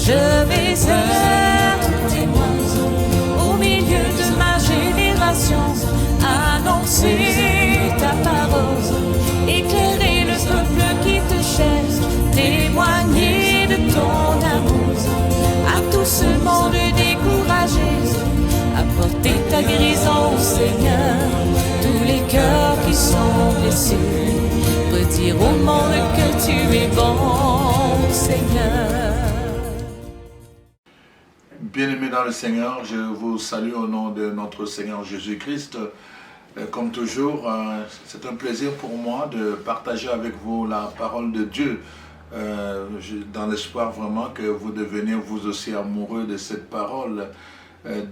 Je vais être témoin au milieu de ma génération, annoncer ta parole, éclairer le peuple qui te cherche, témoigner de ton amour à tout ce monde découragé, apporter ta guérison, Seigneur, tous les cœurs qui sont blessés, redire au monde que tu es bon, Seigneur. Bien-aimés dans le Seigneur, je vous salue au nom de notre Seigneur Jésus-Christ. Comme toujours, c'est un plaisir pour moi de partager avec vous la parole de Dieu, dans l'espoir vraiment que vous deveniez vous aussi amoureux de cette parole.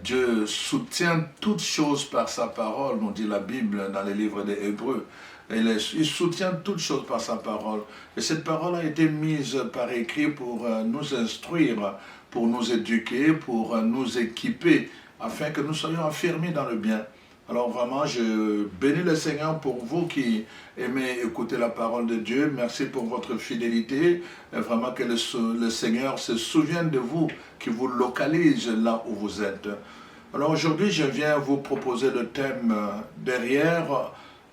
Dieu soutient toutes choses par sa parole, nous dit la Bible dans les livres des Hébreux. Il soutient toutes choses par sa parole. Et cette parole a été mise par écrit pour nous instruire, pour nous éduquer, pour nous équiper, afin que nous soyons affirmés dans le bien. Alors vraiment, je bénis le Seigneur pour vous qui aimez écouter la parole de Dieu. Merci pour votre fidélité. Et vraiment que le Seigneur se souvienne de vous, qui vous localise là où vous êtes. Alors aujourd'hui, je viens vous proposer le thème derrière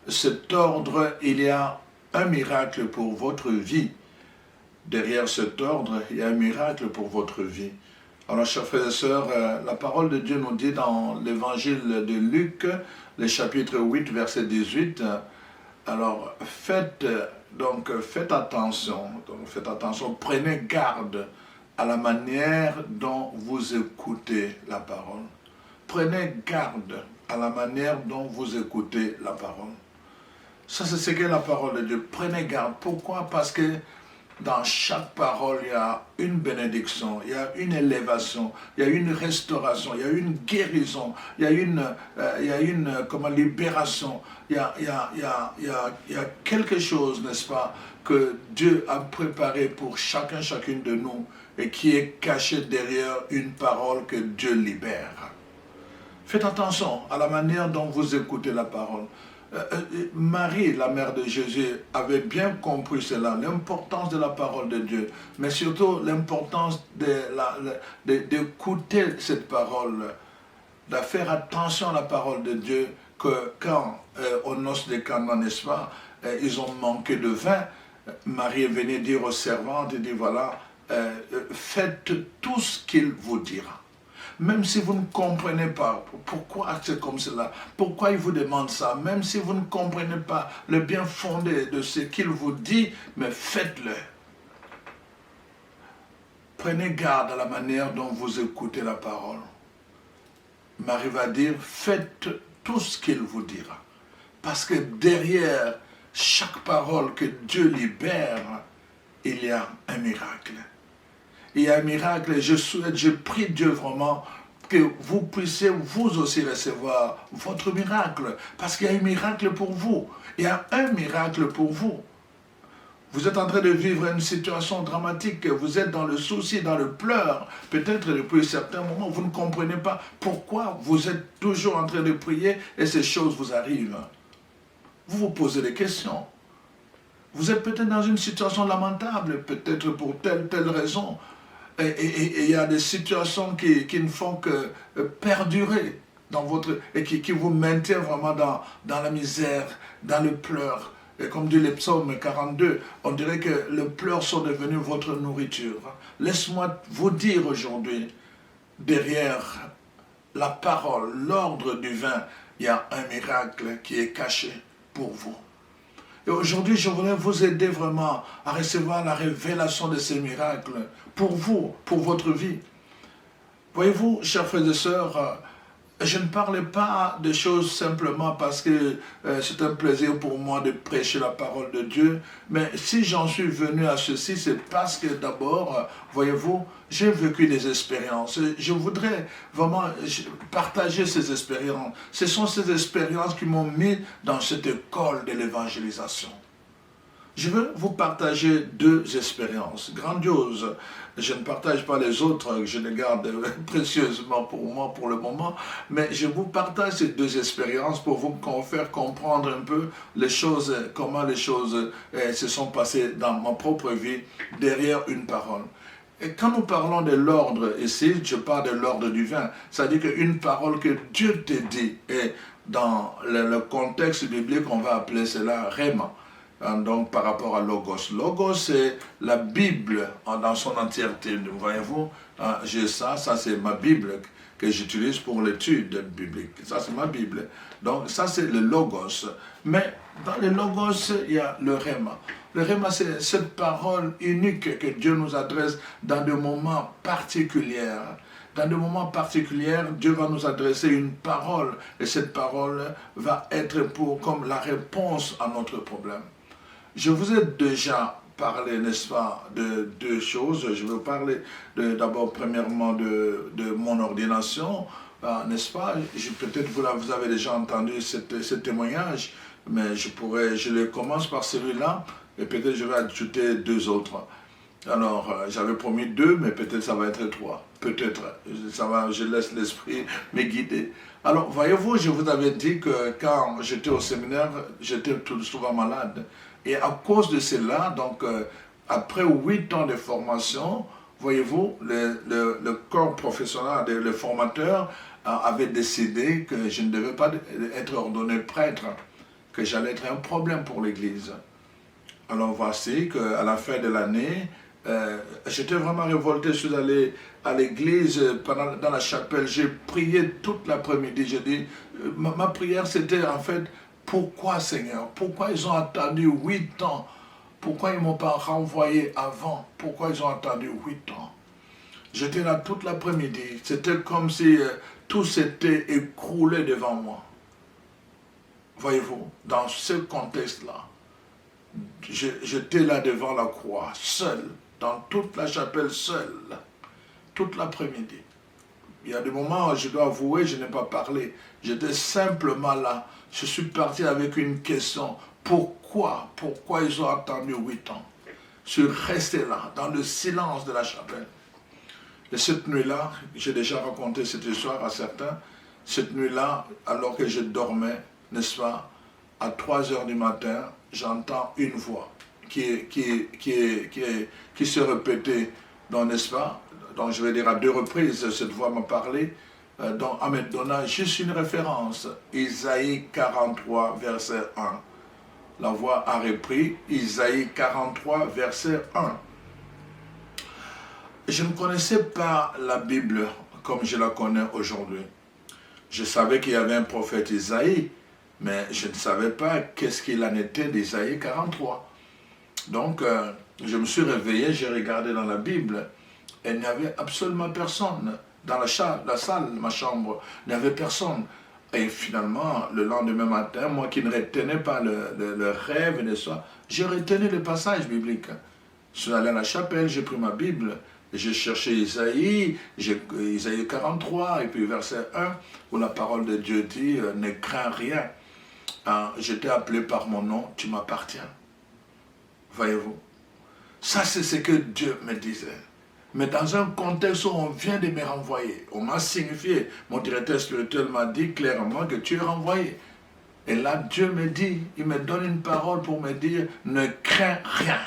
cet ordre, il y a un miracle pour votre vie. Derrière cet ordre, il y a un miracle pour votre vie. Alors, chers frères et sœurs, la parole de Dieu nous dit dans l'évangile de Luc, le chapitre 8, verset 18, alors faites attention, prenez garde à la manière dont vous écoutez la parole. Prenez garde à la manière dont vous écoutez la parole. Ça, c'est ce qu'est la parole de Dieu. Prenez garde. Pourquoi? Parce que dans chaque parole, il y a une bénédiction, il y a une élévation, il y a une restauration, il y a une guérison, il y a une libération. Il y a quelque chose, n'est-ce pas, que Dieu a préparé pour chacune de nous et qui est caché derrière une parole que Dieu libère. Faites attention à la manière dont vous écoutez la parole. Marie, la mère de Jésus, avait bien compris cela, l'importance de la parole de Dieu, mais surtout l'importance d'écouter cette parole, de faire attention à la parole de Dieu, que quand, aux noces de Cana, n'est-ce pas, ils ont manqué de vin, Marie est venue dire aux servantes, elle dit voilà, faites tout ce qu'il vous dira. Même si vous ne comprenez pas pourquoi c'est comme cela, pourquoi il vous demande ça, même si vous ne comprenez pas le bien fondé de ce qu'il vous dit, mais faites-le. Prenez garde à la manière dont vous écoutez la parole. Marie va dire, faites tout ce qu'il vous dira. Parce que derrière chaque parole que Dieu libère, il y a un miracle. Il y a un miracle et je prie Dieu vraiment que vous puissiez vous aussi recevoir votre miracle. Parce qu'il y a un miracle pour vous. Il y a un miracle pour vous. Vous êtes en train de vivre une situation dramatique. Vous êtes dans le souci, dans le pleur. Peut-être depuis certains moments, vous ne comprenez pas pourquoi vous êtes toujours en train de prier et ces choses vous arrivent. Vous vous posez des questions. Vous êtes peut-être dans une situation lamentable, peut-être pour telle raison. Et il y a des situations qui ne font que perdurer dans votre... et qui vous maintiennent vraiment dans la misère, dans le pleur. Et comme dit le psaume 42, on dirait que le pleur sont devenus votre nourriture. Laisse-moi vous dire aujourd'hui, derrière la parole, l'ordre du vin, il y a un miracle qui est caché pour vous. Et aujourd'hui, je voudrais vous aider vraiment à recevoir la révélation de ces miracles pour vous, pour votre vie. Voyez-vous, chers frères et sœurs, je ne parle pas de choses simplement parce que c'est un plaisir pour moi de prêcher la parole de Dieu, mais si j'en suis venu à ceci, c'est parce que d'abord, voyez-vous, j'ai vécu des expériences. Je voudrais vraiment partager ces expériences. Ce sont ces expériences qui m'ont mis dans cette école de l'évangélisation. Je veux vous partager deux expériences grandioses. Je ne partage pas les autres, je les garde précieusement pour moi pour le moment, mais je vous partage ces deux expériences pour vous faire comprendre un peu les choses, comment les choses se sont passées dans ma propre vie derrière une parole. Et quand nous parlons de l'ordre ici, je parle de l'ordre divin. C'est-à-dire qu'une parole que Dieu te dit, et dans le contexte biblique, on va appeler cela Rhéma. Donc par rapport à Logos. Logos, c'est la Bible dans son entièreté. Voyez-vous, j'ai ça c'est ma Bible que j'utilise pour l'étude biblique. Ça, c'est ma Bible. Donc ça, c'est le Logos. Mais dans le Logos, il y a le Rhéma. Le Rhéma, c'est cette parole unique que Dieu nous adresse dans des moments particuliers. Dans des moments particuliers, Dieu va nous adresser une parole. Et cette parole va être comme la réponse à notre problème. Je vous ai déjà parlé, n'est-ce pas, de deux choses. Je veux parler d'abord, premièrement, de mon ordination, n'est-ce pas? Peut-être vous avez déjà entendu ce témoignage, mais je le commence par celui-là, et peut-être je vais ajouter deux autres. Alors, j'avais promis deux, mais peut-être ça va être trois. Peut-être, je laisse l'esprit me guider. Alors, voyez-vous, je vous avais dit que quand j'étais au séminaire, j'étais tout souvent malade. Et à cause de cela, donc, après 8 ans de formation, voyez-vous, le corps professionnel, le formateur, avait décidé que je ne devais pas être ordonné prêtre, que j'allais être un problème pour l'Église. Alors voici qu'à la fin de l'année, j'étais vraiment révolté. Je suis allé à l'église, dans la chapelle, j'ai prié toute l'après-midi. J'ai dit, ma prière c'était en fait, pourquoi Seigneur? Pourquoi ils ont attendu 8 ans? Pourquoi ils ne m'ont pas renvoyé avant? Pourquoi ils ont attendu 8 ans? J'étais là toute l'après-midi. C'était comme si tout s'était écroulé devant moi. Voyez-vous, dans ce contexte-là, j'étais là devant la croix, seul, dans toute la chapelle, seul, toute l'après-midi. Il y a des moments où je dois avouer, je n'ai pas parlé. J'étais simplement là. Je suis parti avec une question. Pourquoi ils ont attendu 8 ans? Je suis resté là, dans le silence de la chapelle. Et cette nuit-là, j'ai déjà raconté cette histoire à certains. Cette nuit-là, alors que je dormais, n'est-ce pas, à 3 heures du matin, j'entends une voix qui se répétait, n'est-ce pas? Donc je vais dire à 2 reprises, cette voix m'a parlé, en me donnant juste une référence, Isaïe 43, verset 1. La voix a repris, Isaïe 43, verset 1. Je ne connaissais pas la Bible comme je la connais aujourd'hui. Je savais qu'il y avait un prophète Isaïe, mais je ne savais pas qu'est-ce qu'il en était d'Isaïe 43. Donc, je me suis réveillé, j'ai regardé dans la Bible, et il n'y avait absolument personne. Dans la salle, ma chambre, il n'y avait personne. Et finalement, le lendemain matin, moi qui ne retenais pas le rêve, j'ai retenu le passage biblique. Je suis allé à la chapelle, j'ai pris ma Bible, j'ai cherché Isaïe 43, et puis verset 1, où la parole de Dieu dit « Ne crains rien ». Je t'ai appelé par mon nom, tu m'appartiens. Voyez-vous, ça c'est ce que Dieu me disait. Mais dans un contexte où on vient de me renvoyer, on m'a signifié, mon directeur spirituel m'a dit clairement que tu es renvoyé. Et là, Dieu me dit, il me donne une parole pour me dire, ne crains rien.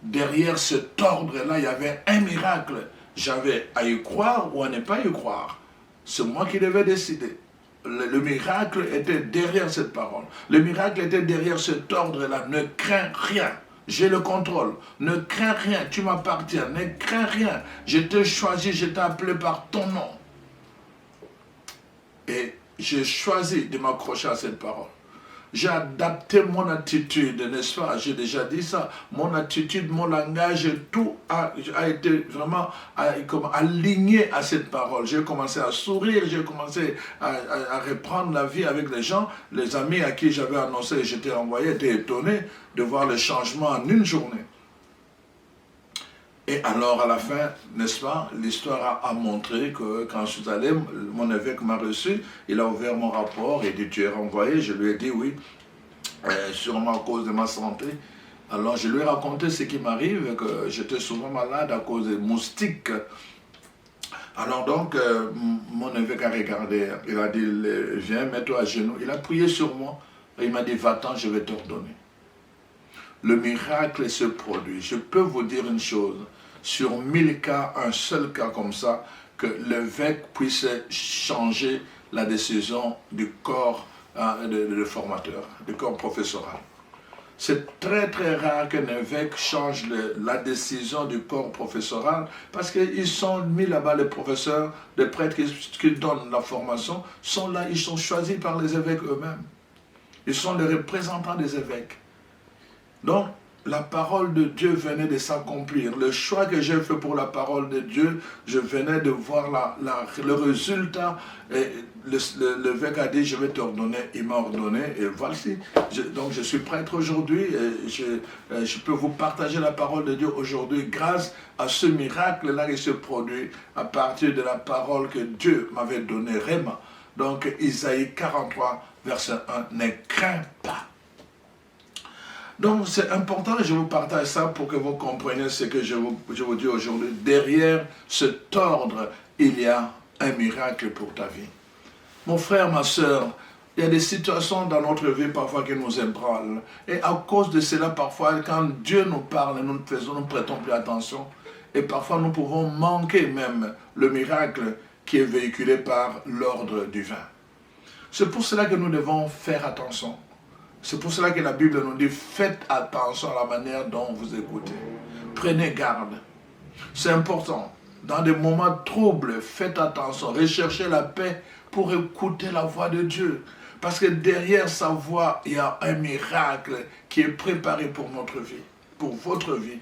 Derrière cet ordre-là, il y avait un miracle. J'avais à y croire ou à ne pas y croire. C'est moi qui devais décider. Le miracle était derrière cette parole. Le miracle était derrière cet ordre-là. Ne crains rien. J'ai le contrôle. Ne crains rien. Tu m'appartiens. Ne crains rien. Je t'ai choisi. Je t'ai appelé par ton nom. Et j'ai choisi de m'accrocher à cette parole. J'ai adapté mon attitude, n'est-ce pas? J'ai déjà dit ça. Mon attitude, mon langage, tout a été vraiment aligné à cette parole. J'ai commencé à sourire, j'ai commencé à reprendre la vie avec les gens. Les amis à qui j'avais annoncé et j'étais envoyé étaient étonnés de voir le changement en une journée. Et alors, à la fin, n'est-ce pas, l'histoire a montré que quand je suis allé, mon évêque m'a reçu, il a ouvert mon rapport, il dit, tu es renvoyé. Je lui ai dit oui, sûrement à cause de ma santé. Alors, je lui ai raconté ce qui m'arrive, que j'étais souvent malade à cause des moustiques. Alors donc, mon évêque a regardé, il a dit, viens, mets-toi à genoux. Il a prié sur moi, et il m'a dit, va-t'en, je vais t'ordonner. Le miracle se produit. Je peux vous dire une chose. sur 1000 cas, un seul cas comme ça, que l'évêque puisse changer la décision du corps de formateur, du corps professoral. C'est très très rare qu'un évêque change la décision du corps professoral parce qu'ils sont mis là-bas, les professeurs, les prêtres qui donnent la formation, sont là, ils sont choisis par les évêques eux-mêmes. Ils sont les représentants des évêques. Donc, la parole de Dieu venait de s'accomplir. Le choix que j'ai fait pour la parole de Dieu, je venais de voir le résultat. L'évêque a dit, je vais t'ordonner. Il m'a ordonné et voici. Donc je suis prêtre aujourd'hui et je peux vous partager la parole de Dieu aujourd'hui grâce à ce miracle-là qui se produit à partir de la parole que Dieu m'avait donnée, Réma. Donc Isaïe 43, verset 1, ne crains pas. Donc c'est important, je vous partage ça pour que vous compreniez ce que je vous dis aujourd'hui. Derrière cet ordre, il y a un miracle pour ta vie. Mon frère, ma soeur, il y a des situations dans notre vie parfois qui nous ébranlent. Et à cause de cela, parfois, quand Dieu nous parle, nous ne prêtons plus attention. Et parfois, nous pouvons manquer même le miracle qui est véhiculé par l'ordre divin. C'est pour cela que nous devons faire attention. C'est pour cela que la Bible nous dit, faites attention à la manière dont vous écoutez. Prenez garde. C'est important. Dans des moments troubles, faites attention. Recherchez la paix pour écouter la voix de Dieu. Parce que derrière sa voix, il y a un miracle qui est préparé pour notre vie, pour votre vie.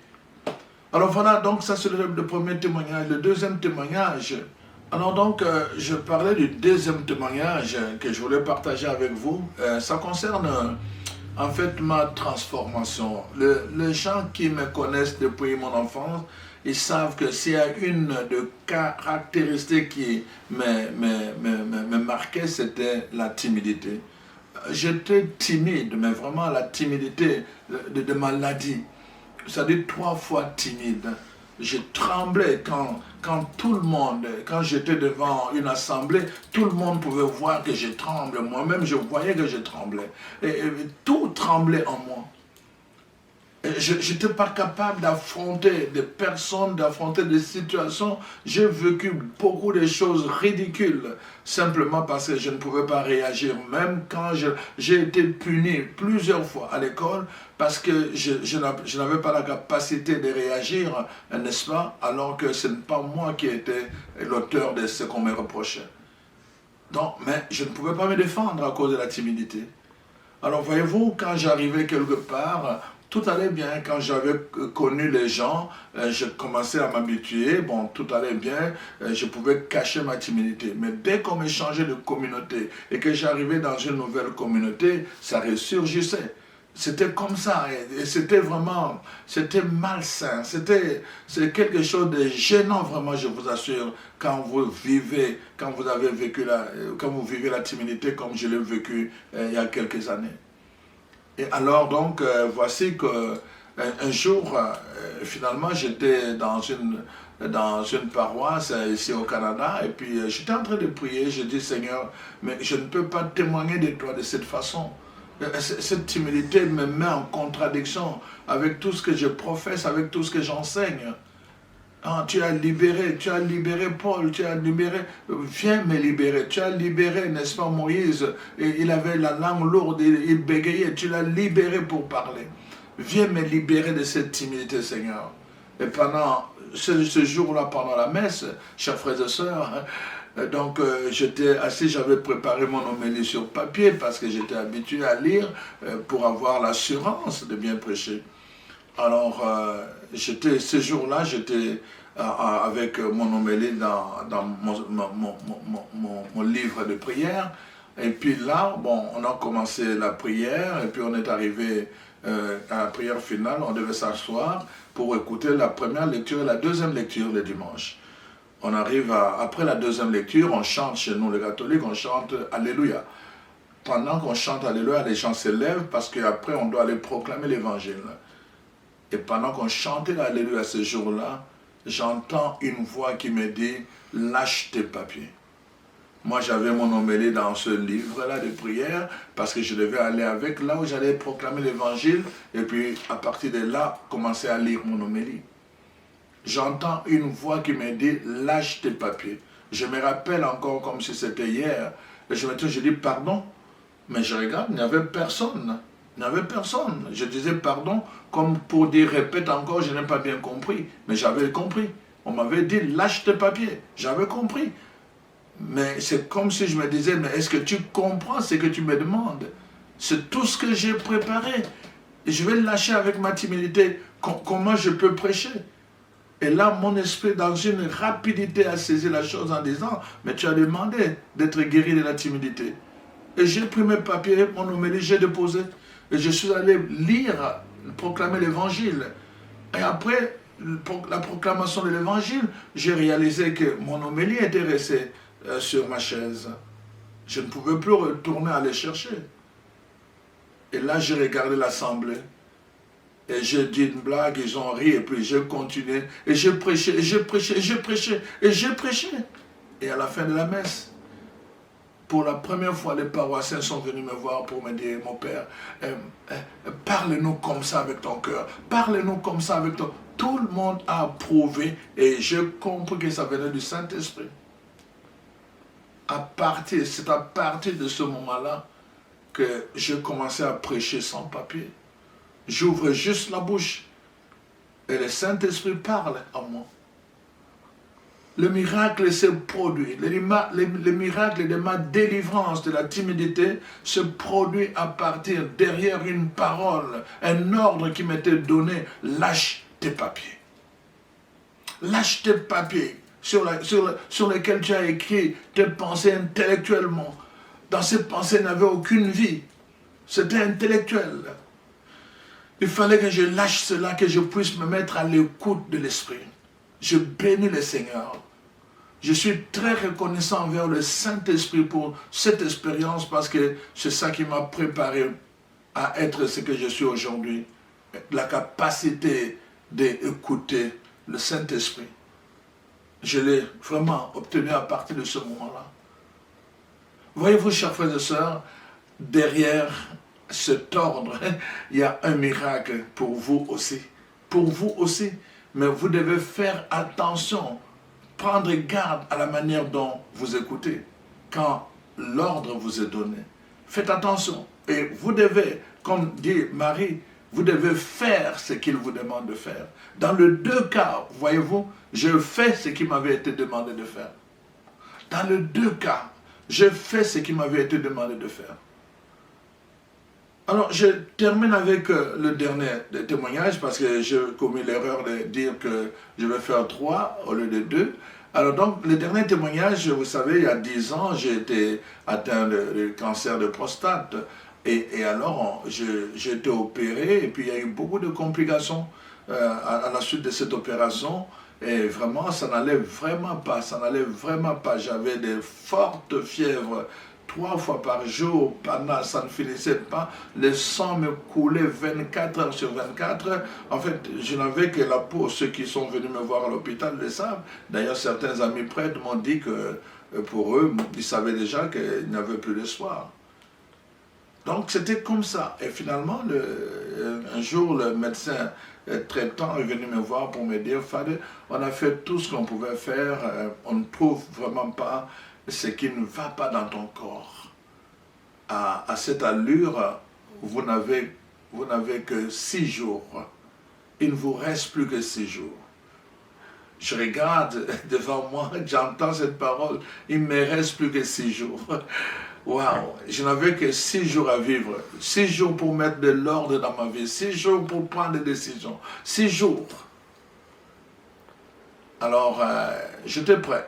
Alors voilà, donc ça c'est le premier témoignage. Le deuxième témoignage, alors donc je parlais du deuxième témoignage que je voulais partager avec vous. Ça concerne en fait ma transformation. Les gens qui me connaissent depuis mon enfance, ils savent que s'il y a une de caractéristiques qui me marquait, c'était la timidité. J'étais timide, mais vraiment la timidité de maladie. C'est-à-dire 3 fois timide. Je tremblais quand tout le monde, quand j'étais devant une assemblée, tout le monde pouvait voir que je tremblais. Moi-même, je voyais que je tremblais. Et tout tremblait en moi. Je n'étais pas capable d'affronter des personnes, d'affronter des situations. J'ai vécu beaucoup de choses ridicules, simplement parce que je ne pouvais pas réagir. Même quand j'ai été puni plusieurs fois à l'école, parce que je n'avais pas la capacité de réagir, n'est-ce pas, alors que ce n'est pas moi qui étais l'auteur de ce qu'on me reprochait. Donc, mais je ne pouvais pas me défendre à cause de la timidité. Alors voyez-vous, quand j'arrivais quelque part, tout allait bien. Quand j'avais connu les gens, je commençais à m'habituer. Bon, tout allait bien. Je pouvais cacher ma timidité. Mais dès qu'on me changeait de communauté et que j'arrivais dans une nouvelle communauté, ça ressurgissait. C'était comme ça. Et c'était vraiment, c'était malsain. C'est quelque chose de gênant, vraiment, je vous assure, quand vous vivez la timidité comme je l'ai vécu il y a quelques années. Et alors donc, voici qu'un jour, finalement, j'étais dans une paroisse ici au Canada, et puis j'étais en train de prier, je dis, Seigneur, mais je ne peux pas témoigner de toi de cette façon. Cette timidité me met en contradiction avec tout ce que je professe, avec tout ce que j'enseigne. Ah, tu as libéré Paul, tu as libéré, viens me libérer, tu as libéré, n'est-ce pas, Moïse, et il avait la langue lourde, il bégayait, tu l'as libéré pour parler. Viens me libérer de cette timidité, Seigneur. Et pendant ce jour-là, pendant la messe, chers frères et sœurs, donc j'étais assis, j'avais préparé mon homélie sur papier parce que j'étais habitué à lire pour avoir l'assurance de bien prêcher. Alors, ce jour-là, j'étais avec mon homélie dans mon livre de prière. Et puis là, bon, on a commencé la prière et puis on est arrivé à la prière finale. On devait s'asseoir pour écouter la première lecture et la deuxième lecture le dimanche. On arrive après la deuxième lecture, on chante chez nous les catholiques, on chante Alléluia. Pendant qu'on chante Alléluia, les gens se lèvent parce qu'après on doit aller proclamer l'évangile. Et pendant qu'on chantait l'Alléluia ce jour-là, j'entends une voix qui me dit « Lâche tes papiers ». Moi, j'avais mon homélie dans ce livre-là de prière parce que je devais aller avec là où j'allais proclamer l'évangile et puis à partir de là, commencer à lire mon homélie. j'entends une voix qui me dit « lâche tes papiers ». Je me rappelle encore comme si c'était hier. Et je dis « pardon ». Mais je regarde, il n'y avait personne. Il n'y avait personne. Je disais pardon comme pour dire répète encore, je n'ai pas bien compris. Mais j'avais compris. On m'avait dit lâche tes papiers. J'avais compris. Mais c'est comme si je me disais, mais est-ce que tu comprends ce que tu me demandes? C'est tout ce que j'ai préparé. Et je vais le lâcher avec ma timidité. Comment je peux prêcher? Et là, mon esprit, dans une rapidité, a saisi la chose en disant, mais tu as demandé d'être guéri de la timidité. Et j'ai pris mes papiers, mon homélie, j'ai déposé. Et je suis allé lire, proclamer l'évangile. Et après la proclamation de l'évangile, j'ai réalisé que mon homélie était restée sur ma chaise. Je ne pouvais plus retourner aller chercher. Et là, j'ai regardé l'assemblée. Et j'ai dit une blague, ils ont ri, et puis j'ai continué. Et j'ai prêché, et j'ai prêché, et j'ai prêché, et j'ai prêché. Et à la fin de la messe, pour la première fois, les paroissiens sont venus me voir pour me dire, mon père, parle-nous comme ça avec ton cœur, parle-nous comme ça avec ton... Tout le monde a approuvé et j'ai compris que ça venait du Saint-Esprit. C'est à partir de ce moment-là que j'ai commencé à prêcher sans papier. J'ouvre juste la bouche et le Saint-Esprit parle à moi. Le miracle s'est produit. Le miracle de ma délivrance de la timidité se produit à partir derrière une parole, un ordre qui m'était donné. Lâche tes papiers. Lâche tes papiers sur lesquels tu as écrit tes pensées intellectuellement. Dans ces pensées, il n'y avait aucune vie. C'était intellectuel. Il fallait que je lâche cela, que je puisse me mettre à l'écoute de l'Esprit. Je bénis le Seigneur. Je suis très reconnaissant envers le Saint-Esprit pour cette expérience parce que c'est ça qui m'a préparé à être ce que je suis aujourd'hui. La capacité d'écouter le Saint-Esprit. Je l'ai vraiment obtenu à partir de ce moment-là. Voyez-vous, chers frères et sœurs, derrière cet ordre, il y a un miracle pour vous aussi. Pour vous aussi. Mais vous devez faire attention, prendre garde à la manière dont vous écoutez quand l'ordre vous est donné. Faites attention. Et vous devez, comme dit Marie, vous devez faire ce qu'il vous demande de faire. Dans les deux cas, voyez-vous, je fais ce qui m'avait été demandé de faire. Dans les deux cas, je fais ce qui m'avait été demandé de faire. Alors, je termine avec le dernier témoignage parce que j'ai commis l'erreur de dire que je vais faire 3 au lieu de 2. Alors donc, le dernier témoignage, vous savez, il y a 10 ans, j'ai été atteint de cancer de prostate. Et alors, j'ai été opéré et puis il y a eu beaucoup de complications à la suite de cette opération. Et vraiment, ça n'allait vraiment pas, J'avais des fortes fièvres 3 fois par jour, pendant, ça ne finissait pas. Le sang me coulait 24 heures sur 24. En fait, je n'avais que la peau. Ceux qui sont venus me voir à l'hôpital le savent. D'ailleurs, certains amis prêtres m'ont dit que pour eux, ils savaient déjà qu'ils n'avaient plus d'espoir. Donc, c'était comme ça. Et finalement, un jour, le médecin traitant est venu me voir pour me dire, Fadé, on a fait tout ce qu'on pouvait faire. On ne trouve vraiment pas ce qui ne va pas dans ton corps. À cette allure, vous n'avez que 6 jours. Il ne vous reste plus que 6 jours. Je regarde devant moi, j'entends cette parole, il ne me reste plus que 6 jours. Waouh, je n'avais que 6 jours à vivre. 6 jours pour mettre de l'ordre dans ma vie. 6 jours pour prendre des décisions. 6 jours. Alors, j'étais prêt.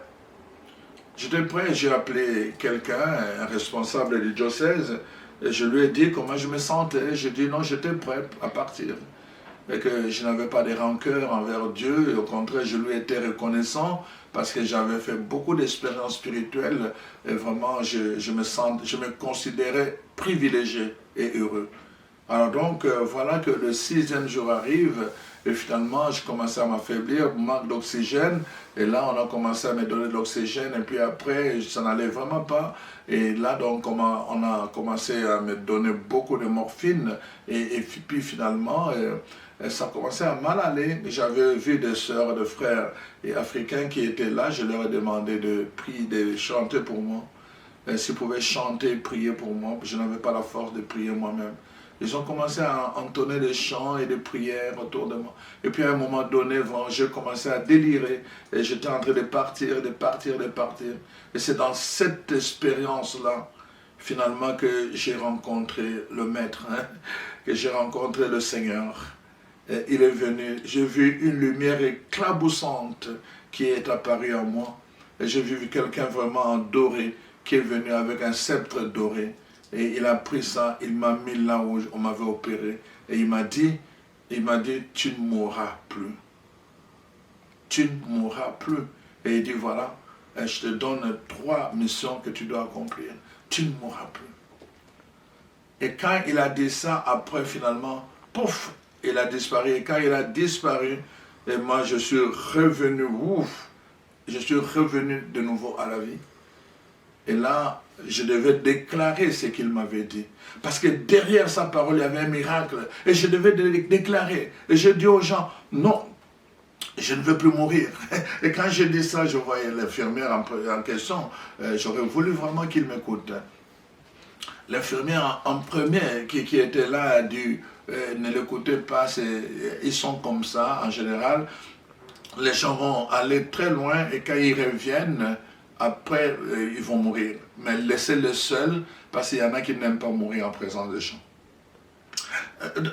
J'étais prêt, j'ai appelé quelqu'un, un responsable du diocèse, et je lui ai dit comment je me sentais. J'ai dit non, j'étais prêt à partir. Et que je n'avais pas de rancœur envers Dieu, et au contraire, je lui étais reconnaissant parce que j'avais fait beaucoup d'expériences spirituelles et vraiment, je me considérais privilégié et heureux. Alors donc, voilà que le 6e jour arrive, et finalement, je commençais à m'affaiblir, manque d'oxygène, et là, on a commencé à me donner de l'oxygène, et puis après, ça n'allait vraiment pas, et là, donc, on a commencé à me donner beaucoup de morphine, et puis finalement, ça commençait à mal aller. J'avais vu des sœurs, des frères et africains qui étaient là. Je leur ai demandé de prier, de chanter pour moi. S'ils pouvaient chanter, prier pour moi. Je n'avais pas la force de prier moi-même. Ils ont commencé à entonner des chants et des prières autour de moi. Et puis à un moment donné, j'ai commencé à délirer. Et j'étais en train de partir, de partir, de partir. Et c'est dans cette expérience-là, finalement, que j'ai rencontré le Maître, que j'ai rencontré le Seigneur. Et il est venu, j'ai vu une lumière éclaboussante qui est apparue en moi. Et j'ai vu quelqu'un vraiment en doré, qui est venu avec un sceptre doré. Et il a pris ça, il m'a mis là où on m'avait opéré. Et il m'a dit, tu ne mourras plus. Tu ne mourras plus. Et il dit, voilà, je te donne 3 missions que tu dois accomplir. Tu ne mourras plus. Et quand il a dit ça, après finalement, pouf, il a disparu. Et quand il a disparu, et moi je suis revenu, je suis revenu de nouveau à la vie. Et là, je devais déclarer ce qu'il m'avait dit. Parce que derrière sa parole, il y avait un miracle. Et je devais déclarer. Et je dis aux gens, non, je ne veux plus mourir. Et quand je dis ça, je voyais l'infirmière en question. J'aurais voulu vraiment qu'il m'écoute. L'infirmière en premier qui était là a dit, ne l'écoutez pas, ils sont comme ça en général. Les gens vont aller très loin et quand ils reviennent, après, ils vont mourir. Mais laissez-les seuls, parce qu'il y en a qui n'aiment pas mourir en présence des gens.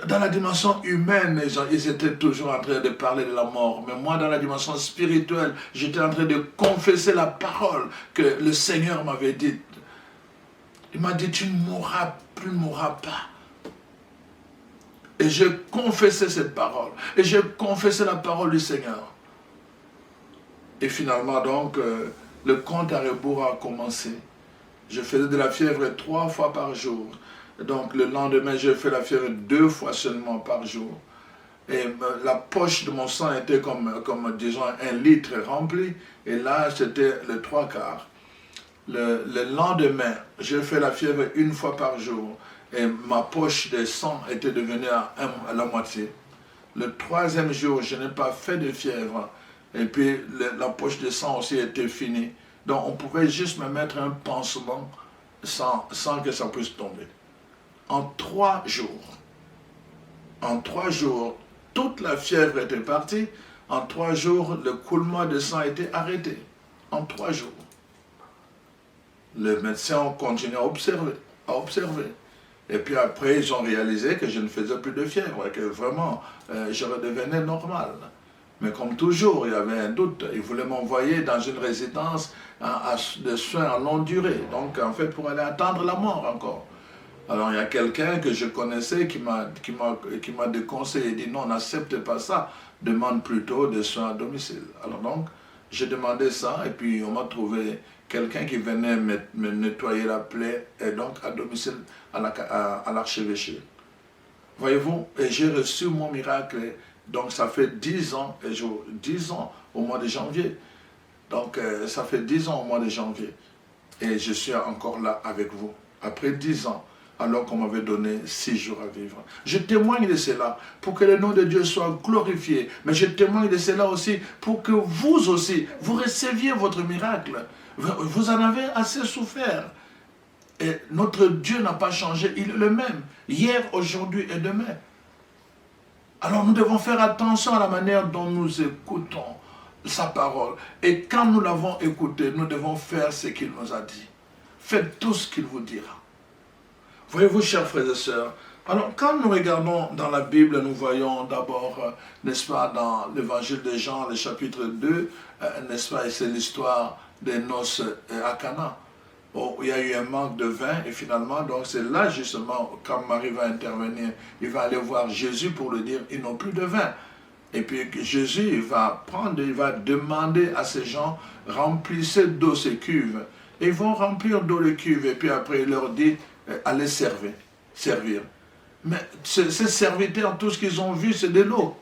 Dans la dimension humaine, ils étaient toujours en train de parler de la mort. Mais moi, dans la dimension spirituelle, j'étais en train de confesser la parole que le Seigneur m'avait dite. Il m'a dit, tu ne mourras plus, ne mourras pas. Et je confessais cette parole. Et je confessais la parole du Seigneur. Et finalement, donc, le compte à rebours a commencé. Je faisais de la fièvre 3 fois par jour. Donc le lendemain, j'ai fait la fièvre 2 fois seulement par jour. Et la poche de mon sang était comme disons, 1 litre rempli. Et là, c'était le 3/4. Le lendemain, j'ai fait la fièvre 1 fois par jour. Et ma poche de sang était devenue à la moitié. Le 3e jour, je n'ai pas fait de fièvre. Et puis, la poche de sang aussi était finie. Donc, on pouvait juste me mettre un pansement sans que ça puisse tomber. En 3 jours, toute la fièvre était partie. En 3 jours, le coulement de sang était arrêté. En 3 jours. Les médecins ont continué à observer. Et puis après, ils ont réalisé que je ne faisais plus de fièvre, et que vraiment, je redevenais normal. Mais comme toujours, il y avait un doute. Ils voulaient m'envoyer dans une résidence de soins à longue durée. Donc, en fait, pour aller attendre la mort encore. Alors, il y a quelqu'un que je connaissais qui m'a déconseillé. Il dit, non, n'accepte pas ça. Demande plutôt des soins à domicile. Alors donc, j'ai demandé ça. Et puis, on m'a trouvé quelqu'un qui venait me nettoyer la plaie. Et donc, à domicile, à l'archevêché. Voyez-vous, et j'ai reçu mon miracle. Donc ça fait 10 ans, 10 ans au mois de janvier. Donc ça fait 10 ans au mois de janvier. Et je suis encore là avec vous. Après 10 ans, alors qu'on m'avait donné 6 jours à vivre. Je témoigne de cela pour que le nom de Dieu soit glorifié. Mais je témoigne de cela aussi pour que vous aussi, vous receviez votre miracle. Vous en avez assez souffert. Et notre Dieu n'a pas changé, il est le même. Hier, aujourd'hui et demain. Alors nous devons faire attention à la manière dont nous écoutons sa parole. Et quand nous l'avons écouté, nous devons faire ce qu'il nous a dit. Faites tout ce qu'il vous dira. Voyez-vous, chers frères et sœurs, alors quand nous regardons dans la Bible, nous voyons d'abord, n'est-ce pas, dans l'évangile de Jean, le chapitre 2, n'est-ce pas, et c'est l'histoire des noces à Cana. Où il y a eu un manque de vin et finalement, donc c'est là justement, quand Marie va intervenir, il va aller voir Jésus pour lui dire, ils n'ont plus de vin. Et puis Jésus, il va demander à ces gens, remplissez d'eau ces cuves. Et ils vont remplir d'eau les cuves et puis après il leur dit, allez servir. Mais ces serviteurs, tout ce qu'ils ont vu, c'est de l'eau.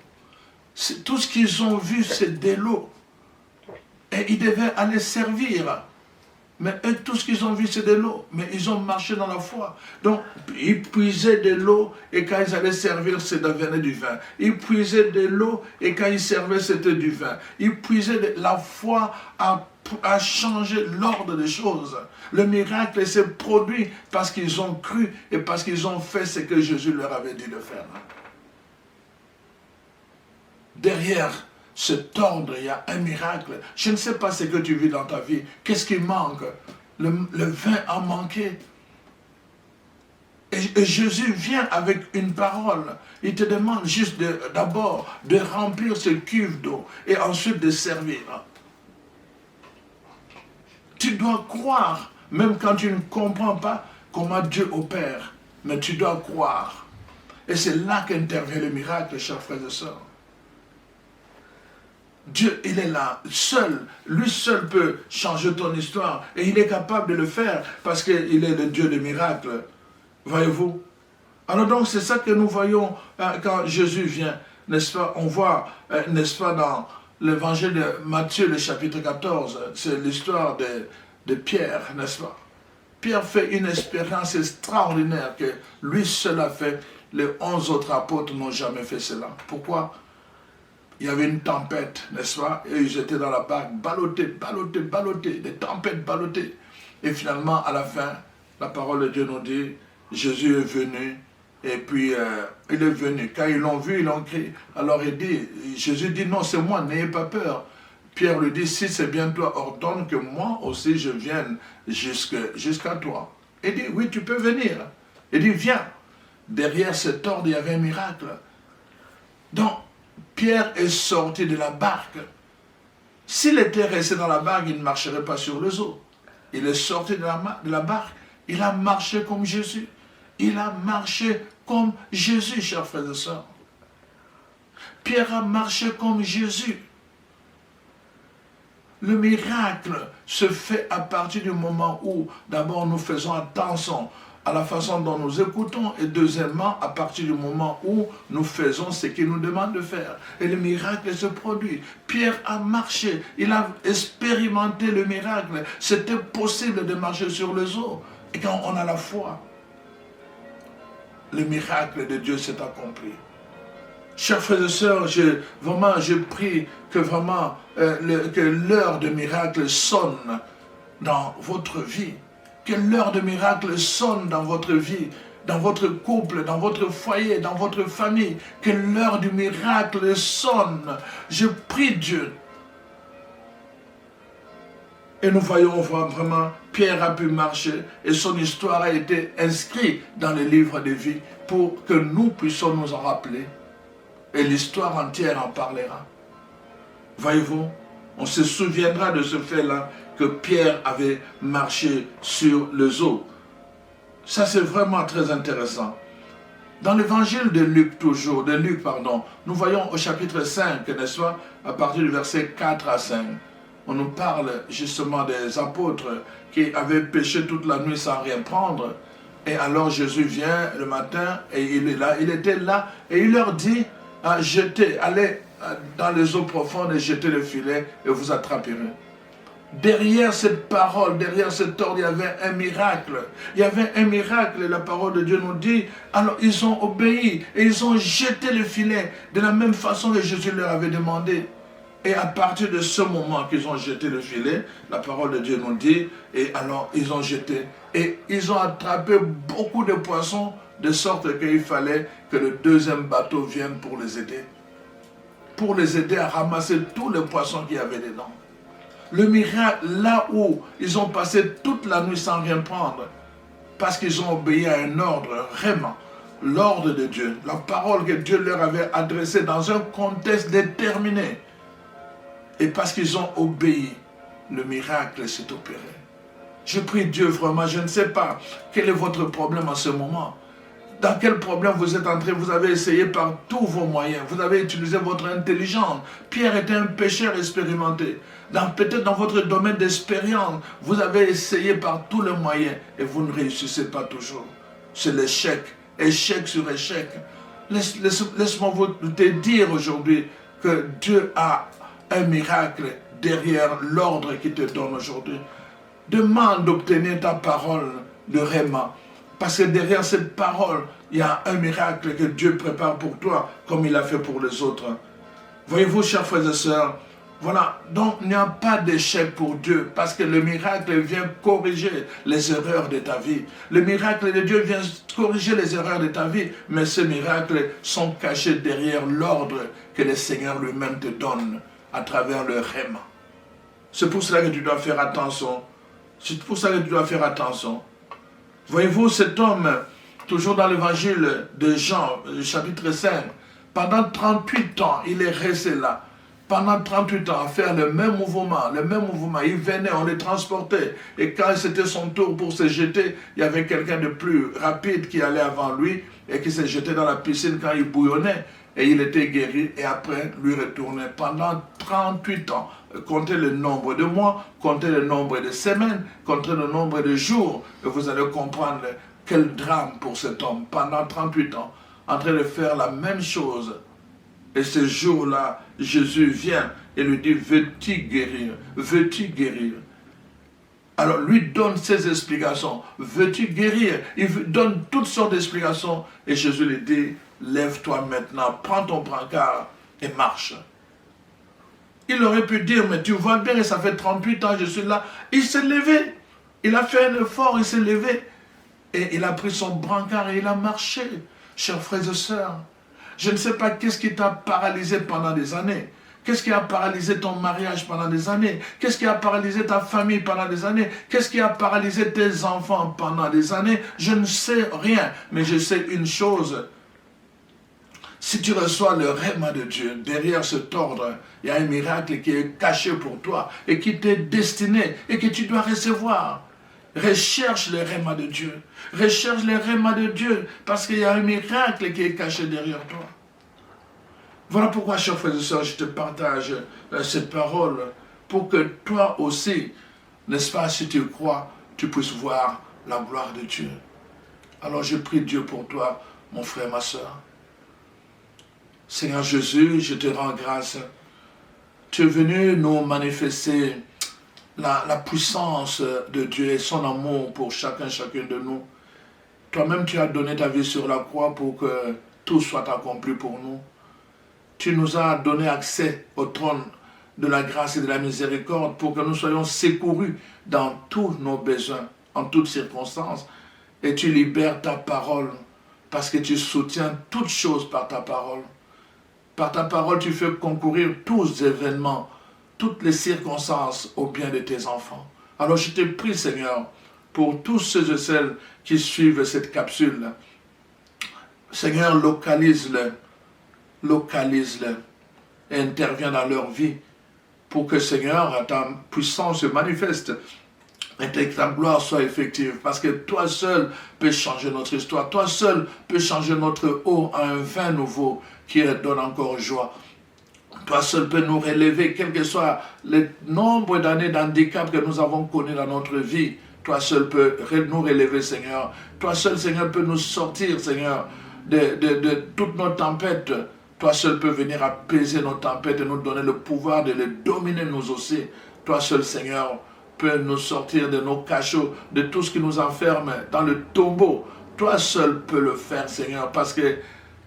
Tout ce qu'ils ont vu, c'est de l'eau. Et ils devaient aller servir. Mais eux, tout ce qu'ils ont vu, c'est de l'eau. Mais ils ont marché dans la foi. Donc, ils puisaient de l'eau et quand ils allaient servir, ça devenait du vin. Ils puisaient de l'eau et quand ils servaient, c'était du vin. Ils puisaient de la foi à changer l'ordre des choses. Le miracle s'est produit parce qu'ils ont cru et parce qu'ils ont fait ce que Jésus leur avait dit de faire. Derrière cet ordre, il y a un miracle. Je ne sais pas ce que tu vis dans ta vie. Qu'est-ce qui manque? Le vin a manqué. Et Jésus vient avec une parole. Il te demande juste d'abord de remplir ce cuve d'eau et ensuite de servir. Tu dois croire, même quand tu ne comprends pas comment Dieu opère. Mais tu dois croire. Et c'est là qu'intervient le miracle, chers frères et sœurs. Dieu, il est là, seul. Lui seul peut changer ton histoire. Et il est capable de le faire parce qu'il est le Dieu des miracles. Voyez-vous? Alors donc, c'est ça que nous voyons quand Jésus vient, n'est-ce pas? On voit, n'est-ce pas, dans l'évangile de Matthieu, le chapitre 14, c'est l'histoire de Pierre, n'est-ce pas? Pierre fait une expérience extraordinaire que lui seul a fait. Les 11 autres apôtres n'ont jamais fait cela. Pourquoi? Il y avait une tempête, n'est-ce pas? Et ils étaient dans la barque, ballottés, des tempêtes ballottées. Et finalement, à la fin, la parole de Dieu nous dit, Jésus est venu, et puis il est venu. Quand ils l'ont vu, ils l'ont crié. Alors Jésus dit, non, c'est moi, n'ayez pas peur. Pierre lui dit, si c'est bien toi, ordonne que moi aussi je vienne jusqu'à toi. Il dit, oui, tu peux venir. Il dit, viens. Derrière cet ordre, il y avait un miracle. Donc, Pierre est sorti de la barque. S'il était resté dans la barque, il ne marcherait pas sur les eaux. Il est sorti de la barque. Il a marché comme Jésus. Il a marché comme Jésus, chers frères et sœurs. Pierre a marché comme Jésus. Le miracle se fait à partir du moment où, d'abord, nous faisons attention à la façon dont nous écoutons et deuxièmement, à partir du moment où nous faisons ce qu'il nous demande de faire. Et le miracle se produit. Pierre a marché, il a expérimenté le miracle. C'était possible de marcher sur les eaux. Et quand on a la foi, le miracle de Dieu s'est accompli. Chers frères et sœurs, je prie que vraiment que l'heure de miracle sonne dans votre vie. Que l'heure de miracle sonne dans votre vie, dans votre couple, dans votre foyer, dans votre famille. Que l'heure du miracle sonne. Je prie Dieu. Et nous voyons vraiment, Pierre a pu marcher et son histoire a été inscrite dans le livre de vie pour que nous puissions nous en rappeler. Et l'histoire entière en parlera. Voyez-vous, on se souviendra de ce fait-là, que Pierre avait marché sur les eaux. Ça, c'est vraiment très intéressant. Dans l'évangile de Luc, nous voyons au chapitre 5, n'est-ce pas, à partir du verset 4 à 5, on nous parle justement des apôtres qui avaient péché toute la nuit sans rien prendre. Et alors Jésus vient le matin et il est là, il était là, et il leur dit, allez dans les eaux profondes et jetez le filet et vous attraperez. Derrière cette parole, derrière cet ordre, il y avait un miracle. Il y avait un miracle et la parole de Dieu nous dit, alors ils ont obéi et ils ont jeté le filet de la même façon que Jésus leur avait demandé. Et à partir de ce moment qu'ils ont jeté le filet, la parole de Dieu nous dit, et alors ils ont jeté. Et ils ont attrapé beaucoup de poissons, de sorte qu'il fallait que le deuxième bateau vienne pour les aider. Pour les aider à ramasser tous les poissons qu'il y avait dedans. Le miracle, là où ils ont passé toute la nuit sans rien prendre, parce qu'ils ont obéi à un ordre, vraiment, l'ordre de Dieu, la parole que Dieu leur avait adressée dans un contexte déterminé. Et parce qu'ils ont obéi, le miracle s'est opéré. Je prie Dieu vraiment, je ne sais pas quel est votre problème en ce moment. Dans quel problème vous êtes entré? Vous avez essayé par tous vos moyens. Vous avez utilisé votre intelligence. Pierre était un pécheur expérimenté. Peut-être dans votre domaine d'expérience, vous avez essayé par tous les moyens et vous ne réussissez pas toujours. C'est l'échec, échec sur échec. Laisse-moi te dire aujourd'hui que Dieu a un miracle derrière l'ordre qu'il te donne aujourd'hui. Demande d'obtenir ta parole de Réma. Parce que derrière cette parole, il y a un miracle que Dieu prépare pour toi, comme il a fait pour les autres. Voyez-vous, chers frères et sœurs, voilà, donc il n'y a pas d'échec pour Dieu, parce que le miracle vient corriger les erreurs de ta vie. Le miracle de Dieu vient corriger les erreurs de ta vie, mais ces miracles sont cachés derrière l'ordre que le Seigneur lui-même te donne à travers le Réma. C'est pour cela que tu dois faire attention. C'est pour ça que tu dois faire attention. Voyez-vous, cet homme, toujours dans l'évangile de Jean, chapitre 5, pendant 38 ans, il est resté là. Pendant 38 ans, à faire le même mouvement. Il venait, on le transportait. Et quand c'était son tour pour se jeter, il y avait quelqu'un de plus rapide qui allait avant lui et qui s'est jeté dans la piscine quand il bouillonnait. Et il était guéri et après, lui retournait. Pendant 38 ans, comptez le nombre de mois, comptez le nombre de semaines, comptez le nombre de jours, et vous allez comprendre quel drame pour cet homme. Pendant 38 ans, en train de faire la même chose. Et ce jour-là, Jésus vient et lui dit, veux-tu guérir? Veux-tu guérir? Alors, lui donne ses explications. Veux-tu guérir? Il donne toutes sortes d'explications. Et Jésus lui dit, lève-toi maintenant, prends ton brancard et marche. Il aurait pu dire, mais tu vois bien, ça fait 38 ans, je suis là. Il s'est levé. Il a fait un effort, il s'est levé. Et il a pris son brancard et il a marché. Chers frères et sœurs, je ne sais pas qu'est-ce qui t'a paralysé pendant des années. Qu'est-ce qui a paralysé ton mariage pendant des années? Qu'est-ce qui a paralysé ta famille pendant des années? Qu'est-ce qui a paralysé tes enfants pendant des années? Je ne sais rien, mais je sais une chose. Si tu reçois le Réma de Dieu, derrière cet ordre, il y a un miracle qui est caché pour toi et qui t'est destiné et que tu dois recevoir. Recherche le Réma de Dieu. Recherche le Réma de Dieu parce qu'il y a un miracle qui est caché derrière toi. Voilà pourquoi, chers frères et sœurs, je te partage cette parole pour que toi aussi, n'est-ce pas, si tu crois, tu puisses voir la gloire de Dieu. Alors je prie Dieu pour toi, mon frère, ma sœur. Seigneur Jésus, je te rends grâce. Tu es venu nous manifester la puissance de Dieu et son amour pour chacun de nous. Toi-même, tu as donné ta vie sur la croix pour que tout soit accompli pour nous. Tu nous as donné accès au trône de la grâce et de la miséricorde pour que nous soyons secourus dans tous nos besoins, en toutes circonstances. Et tu libères ta parole parce que tu soutiens toutes choses par ta parole. Par ta parole, tu fais concourir tous les événements, toutes les circonstances au bien de tes enfants. Alors je te prie, Seigneur, pour tous ceux et celles qui suivent cette capsule. Seigneur, localise-le et interviens dans leur vie pour que, Seigneur, ta puissance se manifeste et que ta gloire soit effective. Parce que toi seul peux changer notre histoire. Toi seul peux changer notre eau en un vin nouveau qui redonne encore joie. Toi seul peux nous relever, quel que soit le nombre d'années d'handicap que nous avons connu dans notre vie. Toi seul peux nous relever, Seigneur. Toi seul, Seigneur, peux nous sortir, Seigneur, de toutes nos tempêtes. Toi seul peux venir apaiser nos tempêtes et nous donner le pouvoir de les dominer nous aussi. Toi seul, Seigneur, peux nous sortir de nos cachots, de tout ce qui nous enferme dans le tombeau. Toi seul peux le faire, Seigneur, parce que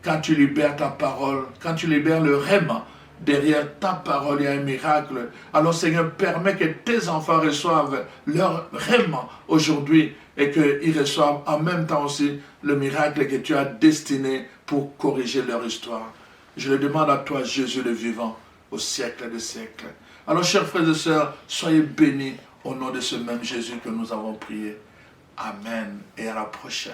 quand tu libères ta parole, quand tu libères le Réma, derrière ta parole, il y a un miracle. Alors, Seigneur, permets que tes enfants reçoivent leur Réma aujourd'hui et qu'ils reçoivent en même temps aussi le miracle que tu as destiné pour corriger leur histoire. Je le demande à toi, Jésus le vivant, au siècle des siècles. Alors, chers frères et sœurs, soyez bénis au nom de ce même Jésus que nous avons prié. Amen et à la prochaine.